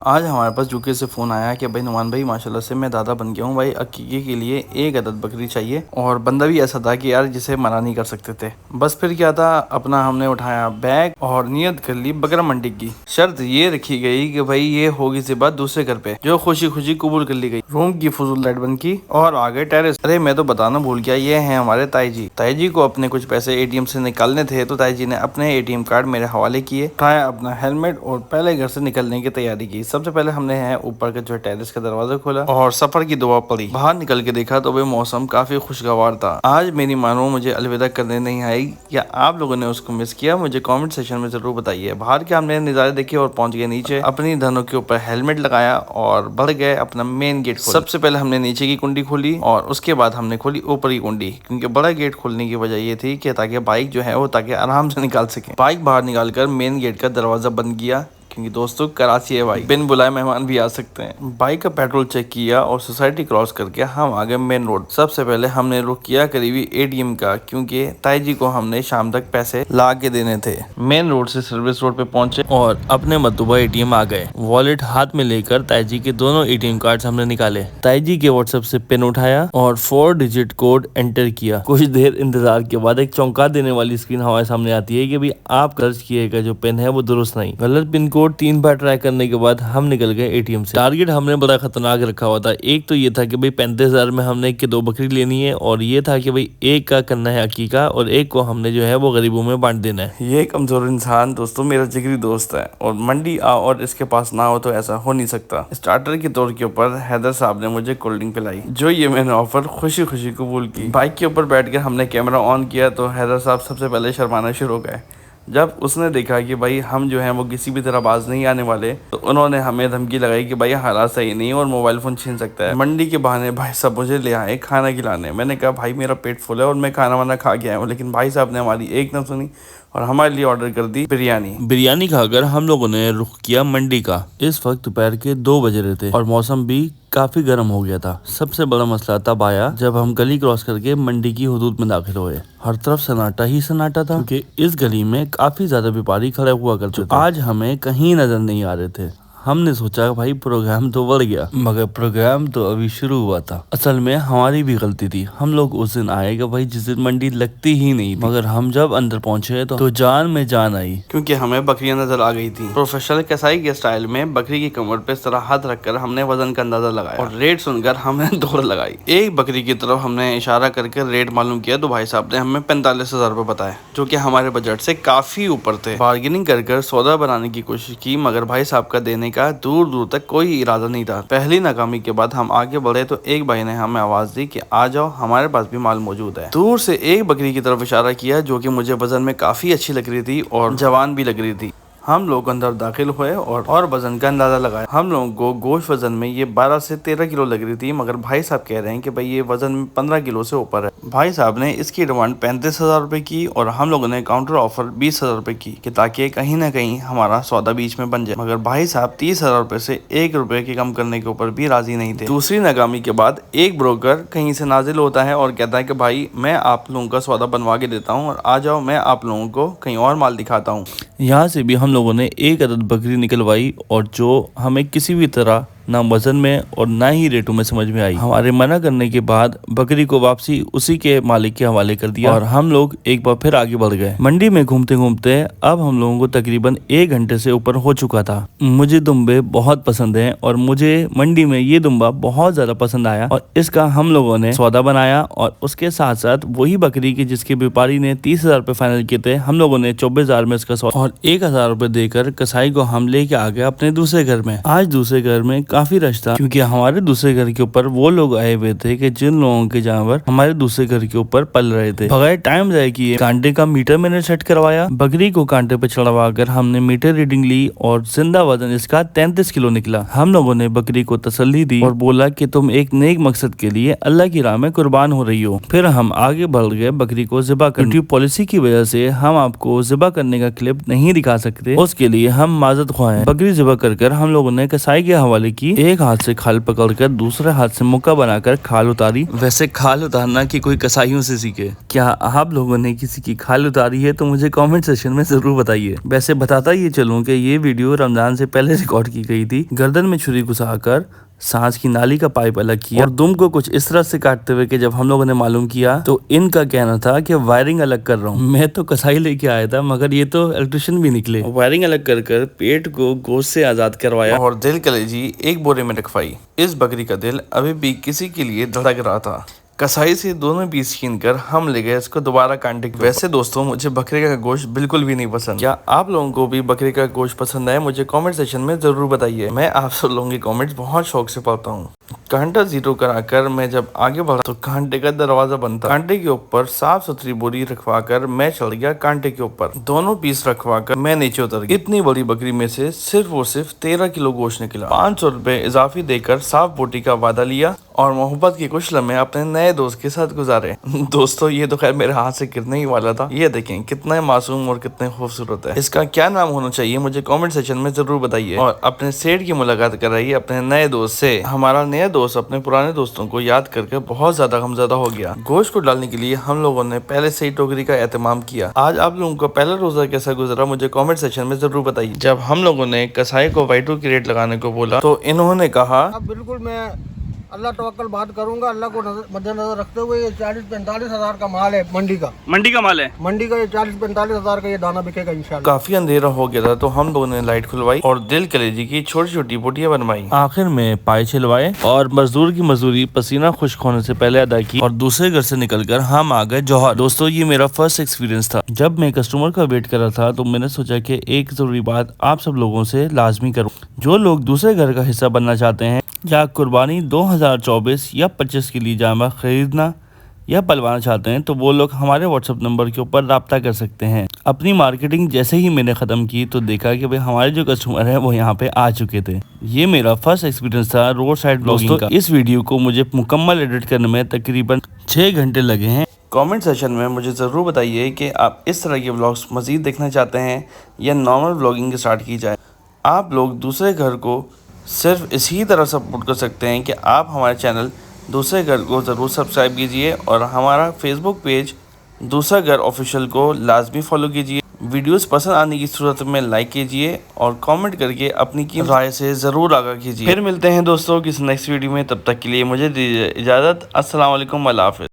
आज हमारे पास यूके से फ़ोन आया कि भाई नुमान भाई माशाल्लाह से मैं दादा बन गया हूँ भाई। अकीके के लिए एक अदद बकरी चाहिए और बंदा भी ऐसा था कि यार जिसे मना नहीं कर सकते थे। बस फिर क्या था, अपना हमने उठाया बैग और नियत कर ली बकरा मंडी की। शर्त ये रखी गई कि भाई ये होगी से बात दूसरे घर पे, जो खुशी खुशी कबूल कर ली गई। रूम की फजूल लाइट बंद की और आ गए टेरेस। अरे मैं तो बताना भूल गया, ये है हमारे ताई जी। ताई जी को अपने कुछ पैसे एटीएम से निकालने थे तो ताई जी ने अपने एटीएम कार्ड मेरे हवाले किए, उठाया अपना हेलमेट और पहले घर से निकलने की तैयारी की। सबसे पहले हमने है ऊपर का जो टेरेस का दरवाजा खोला और सफर की दुआ पड़ी। बाहर निकल के देखा तो भाई मौसम काफी खुशगवार था। आज मेरी मानो मुझे अलविदा करने नहीं आई। क्या आप लोगों ने उसको मिस किया? मुझे कमेंट सेक्शन में जरूर बताइए। बाहर के हमने नजारे देखे और पहुंच गए नीचे। अपनी धनों के ऊपर हेलमेट लगाया और बढ़ गए अपना मेन गेट खोला। सबसे पहले हमने नीचे की कुंडी खोली और उसके बाद हमने खोली ऊपर की कुंडी, क्योंकि बड़ा गेट खोलने की वजह ये थी कि ताकि बाइक जो है वो ताकि आराम से निकाल सके। बाइक बाहर निकालकर मेन गेट का दरवाजा बंद किया, क्योंकि दोस्तों कराची है भाई, बिन बुलाए मेहमान भी आ सकते हैं। बाइक का पेट्रोल चेक किया और सोसाइटी क्रॉस करके हम आ गए मेन रोड। सबसे पहले हमने रुक किया करीबी एटीएम का, क्योंकि ताई जी को हमने शाम तक पैसे ला के देने थे। मेन रोड से सर्विस रोड पे पहुंचे और अपने मतलूबा एटीएम आ गए। वॉलेट हाथ में लेकर ताई जी के दोनों एटीएम कार्ड हमने निकाले। ताई जी के व्हाट्सएप से पिन उठाया और 4 डिजिट कोड एंटर किया। कुछ देर इंतजार के बाद एक चौंका देने वाली स्क्रीन हमारे सामने आती है कि भाई आप दर्ज किए जो पिन है वो दुरुस्त नहीं। गलत पिन कोड 3 बार ट्राई करने के बाद हम निकल गए एटीएम से। टारगेट हमने बड़ा खतरनाक रखा हुआ था। एक तो ये था कि भाई 35,000 में हमने एक 2 बकरी लेनी है, और ये था कि भाई एक का करना है अकीका और एक को हमने जो है वो गरीबों में बांट देना है। ये कमजोर इंसान दोस्तों मेरा जिगरी दोस्त है, और मंडी आओ और इसके पास ना हो तो ऐसा हो नहीं सकता। स्टार्टर के तौर के ऊपर हैदर साहब ने मुझे कोल्ड ड्रिंक पिलाई, जो ये मैंने ऑफर खुशी खुशी कबूल की। बाइक के ऊपर बैठ कर हमने कैमरा ऑन किया तो हैदर साहब सबसे पहले शर्माना शुरू हो गए। जब उसने देखा कि भाई हम जो हैं वो किसी भी तरह बाज नहीं आने वाले, तो उन्होंने हमें धमकी लगाई कि भाई हालात सही नहीं और मोबाइल फ़ोन छीन सकता है। मंडी के बहाने भाई साहब मुझे ले आए खाना खिलाने। मैंने कहा भाई मेरा पेट फुल है और मैं खाना वाना खा के आया हूँ, लेकिन भाई साहब ने हमारी एक न सुनी और हमारे लिए ऑर्डर कर दी बिरयानी खाकर हम लोगों ने रुख किया मंडी का। इस वक्त दोपहर के 2 बज रहे थे और मौसम भी काफी गर्म हो गया था। सबसे बड़ा मसला तब आया जब हम गली क्रॉस करके मंडी की हुदूद में दाखिल हुए। हर तरफ सन्नाटा ही सन्नाटा था, क्योंकि इस गली में काफी ज्यादा व्यापारी खड़े हुआ करते थे। आज हमें कहीं नजर नहीं आ रहे थे। हमने सोचा भाई प्रोग्राम तो बढ़ गया, मगर प्रोग्राम तो अभी शुरू हुआ था। असल में हमारी भी गलती थी। हम लोग उस दिन आएगा भाई जिस दिन मंडी लगती ही नहीं थी, मगर हम जब अंदर पहुंचे तो जान में जान आई, क्योंकि हमें बकरियां नजर आ गई थी। प्रोफेशनल कसाई के स्टाइल में बकरी की कमर पे इस तरह हाथ रखकर हमने वजन का अंदाजा लगाया और रेट सुनकर हमने दौड़ लगाई। एक बकरी की तरफ हमने इशारा करके रेट मालूम किया तो भाई साहब ने हमें 45,000 रुपए बताए, जो कि हमारे बजट से काफी ऊपर थे। बार्गेनिंग कर सौदा बनाने की कोशिश की, मगर भाई साहब का देने का दूर दूर तक कोई इरादा नहीं था। पहली नाकामी के बाद हम आगे बढ़े तो एक भाई ने हमें आवाज दी कि आ जाओ, हमारे पास भी माल मौजूद है। दूर से एक बकरी की तरफ इशारा किया, जो कि मुझे वजन में काफी अच्छी लग रही थी और जवान भी लग रही थी। हम लोग अंदर दाखिल हुए और वजन का अंदाजा लगाया। हम लोगों को गोश्त वजन में ये 12 से 13 किलो लग रही थी, मगर भाई साहब कह रहे हैं कि भाई ये वजन में 15 किलो से ऊपर है। भाई साहब ने इसकी डिमांड 35,000 रुपए की और हम लोगों ने काउंटर ऑफर 20,000 रुपए की कि ताकि कहीं ना कहीं हमारा सौदा बीच में बन जाए, मगर भाई साहब 30,000 रुपए से 1 रुपए के कम करने के ऊपर भी राजी नहीं थे। दूसरी नाकामी के बाद एक ब्रोकर कहीं से नाजिल होता है और कहता है कि भाई मैं आप लोगों का सौदा बनवा के देता हूँ और आ जाओ, मैं आप लोगों को कहीं और माल दिखाता हूँ। यहाँ से भी हम लोगों ने एक अदद बकरी निकलवाई, और जो हमें किसी भी तरह ना वजन में और ना ही रेटों में समझ में आई। हमारे मना करने के बाद बकरी को वापसी उसी के मालिक के हवाले कर दिया और हम लोग एक बार फिर आगे बढ़ गए। मंडी में घूमते घूमते अब हम लोगों को तकरीबन 1 घंटे से ऊपर हो चुका था। मुझे दुम्बे बहुत पसंद हैं और मुझे मंडी में ये दुम्बा बहुत ज्यादा पसंद आया, और इसका हम लोगों ने सौदा बनाया। और उसके साथ साथ वही बकरी की जिसके व्यापारी ने 30,000 रुपए फाइनल किए थे, हम लोगों ने 24,000 में इसका सौदा और 1,000 रुपए देकर कसाई को हम लेके आ गए अपने दूसरे घर में। आज दूसरे घर में काफी रश था, क्योंकि हमारे दूसरे घर के ऊपर वो लोग आए हुए थे कि जिन लोगों के जानवर हमारे दूसरे घर के ऊपर पल रहे थे। बगैर टाइम जाए किए कांटे का मीटर मैंने सेट करवाया। बकरी को कांटे पे चढ़वा कर हमने मीटर रीडिंग ली और जिंदा वजन इसका 33 किलो निकला। हम लोगों ने बकरी को तसल्ली दी और बोला कि तुम एक नेक मकसद के लिए अल्लाह की राह में कुर्बान हो रही हो। फिर हम आगे बढ़ गए बकरी को ज़िबा कर। यूट्यूब पॉलिसी की वजह से हम आपको ज़िबा करने का क्लिप नहीं दिखा सकते, उसके लिए हम माजरत ख्वाह हैं। बकरी ज़िबा कर हम लोगों ने कसाई के हवाले की, एक हाथ से खाल पकड़कर दूसरे हाथ से मुक्का बनाकर खाल उतारी। वैसे खाल उतारना कि कोई कसाईयों से सीखे, क्या आप लोगों ने किसी की खाल उतारी है तो मुझे कमेंट सेक्शन में जरूर बताइए। वैसे बताता ये चलूं कि ये वीडियो रमजान से पहले रिकॉर्ड की गई थी। गर्दन में छुरी घुसाकर सांस की नाली का पाइप अलग किया और दुम को कुछ इस तरह से काटते हुए कि जब हम लोगों ने मालूम किया तो इनका कहना था कि वायरिंग अलग कर रहा हूँ। मैं तो कसाई लेके आया था मगर ये तो इलेक्ट्रिशियन भी निकले। वायरिंग अलग कर पेट को गोश्त से आजाद करवाया और दिल कलेजी एक बोरे में रखवाई। इस बकरी का दिल अभी भी किसी के लिए धड़क रहा था। कसाई से दोनों पीस छीन कर हम ले गए इसको दोबारा कांटे के। वैसे दोस्तों मुझे बकरे का गोश्त बिल्कुल भी नहीं पसंद। क्या आप लोगों को भी बकरे का गोश्त पसंद है? मुझे कमेंट सेक्शन में जरूर बताइए। मैं आप सब लोगों के कमेंट्स बहुत शौक से पढ़ता हूँ। कांटा जीरो कराकर मैं जब आगे बढ़ा तो कांटे का दरवाजा बंद था। कांटे के ऊपर साफ सुथरी बोरी रखवाकर मैं चढ़ गया कांटे के ऊपर। दोनों पीस रखवाकर मैं नीचे उतर गया। इतनी बड़ी बकरी में से सिर्फ और सिर्फ 13 किलो गोश्त निकला। 500 रुपए इजाफी देकर साफ बोटी का वादा लिया और मोहब्बत के कुछ लम्हे अपने नए दोस्त के साथ गुजारे। दोस्तों ये तो खैर मेरे हाथ से गिरने ही वाला था। ये देखें कितना मासूम और कितने खूबसूरत है। इसका क्या नाम होना चाहिए मुझे कमेंट सेक्शन में जरूर बताइए और अपने सेठ की मुलाकात कराइए अपने नए दोस्त से। हमारा नया दोस्त अपने पुराने दोस्तों को याद करके बहुत ज्यादा गमज़दा हो गया। गोश्त को डालने के लिए हम लोगों ने पहले से ही टोकरी का एहतमाम किया। आज आप लोगों का पहला रोजा कैसा गुजरा मुझे कमेंट सेक्शन में जरूर बताइए। जब हम लोगों ने कसाई को वाइटू की रेट लगाने को बोला तो इन्होंने कहा बिल्कुल मैं अल्लाह तवक्कल बात करूंगा। अल्लाह को मद्देनजर रखते हुए ये 40-45 हजार का माल है। मंडी का माल है। मंडी का ये 40-45 हजार का ये दाना बिकेगा इंशाल्लाह। काफी अंधेरा हो गया था तो हम लोगों ने लाइट खुलवाई और दिल कलेजी की छोटी छोटी बोटियां बनवाई। आखिर में पाए छिलवाए और मजदूर की मजदूरी पसीना खुश्क होने से पहले अदा की और दूसरे घर से निकलकर हम आ गए जौहर। दोस्तों ये मेरा फर्स्ट एक्सपीरियंस था। जब मैं कस्टमर का वेट कर रहा था तो मैंने सोचा कि एक जरूरी बात आप सब लोगों से लाजमी करूं। जो लोग दूसरे घर का हिस्सा बनना चाहते हैं या कुर्बानी 2024 या 25 के लिए जानवर खरीदना या पलवाना चाहते हैं तो वो लोग हमारे व्हाट्सएप नंबर के ऊपर राब्ता कर सकते हैं। अपनी मार्केटिंग जैसे ही मैंने ख़त्म की तो देखा कि भाई हमारे जो कस्टमर हैं वो यहाँ पे आ चुके थे। ये मेरा फर्स्ट एक्सपीरियंस था रोड साइड ब्लॉगिंग का। इस वीडियो को मुझे मुकम्मल एडिट करने में तकरीबन 6 घंटे लगे हैं। कमेंट सेक्शन में मुझे ज़रूर बताइए कि आप इस तरह के व्लॉग्स मज़ीद देखना चाहते हैं या नॉर्मल व्लॉगिंग स्टार्ट की जाए। आप लोग दूसरे घर को सिर्फ इसी तरह सपोर्ट कर सकते हैं कि आप हमारे चैनल दूसरे घर को ज़रूर सब्सक्राइब कीजिए और हमारा फेसबुक पेज दूसरा घर ऑफिशियल को लाजमी फॉलो कीजिए। वीडियोस पसंद आने की सूरत में लाइक कीजिए और कमेंट करके अपनी की राय से ज़रूर आगाह कीजिए। फिर मिलते हैं दोस्तों किसी नेक्स्ट वीडियो में, तब तक के लिए मुझे दीजिए इजाज़त। अस्सलाम वालेकुम, अल्लाह हाफ़िज़।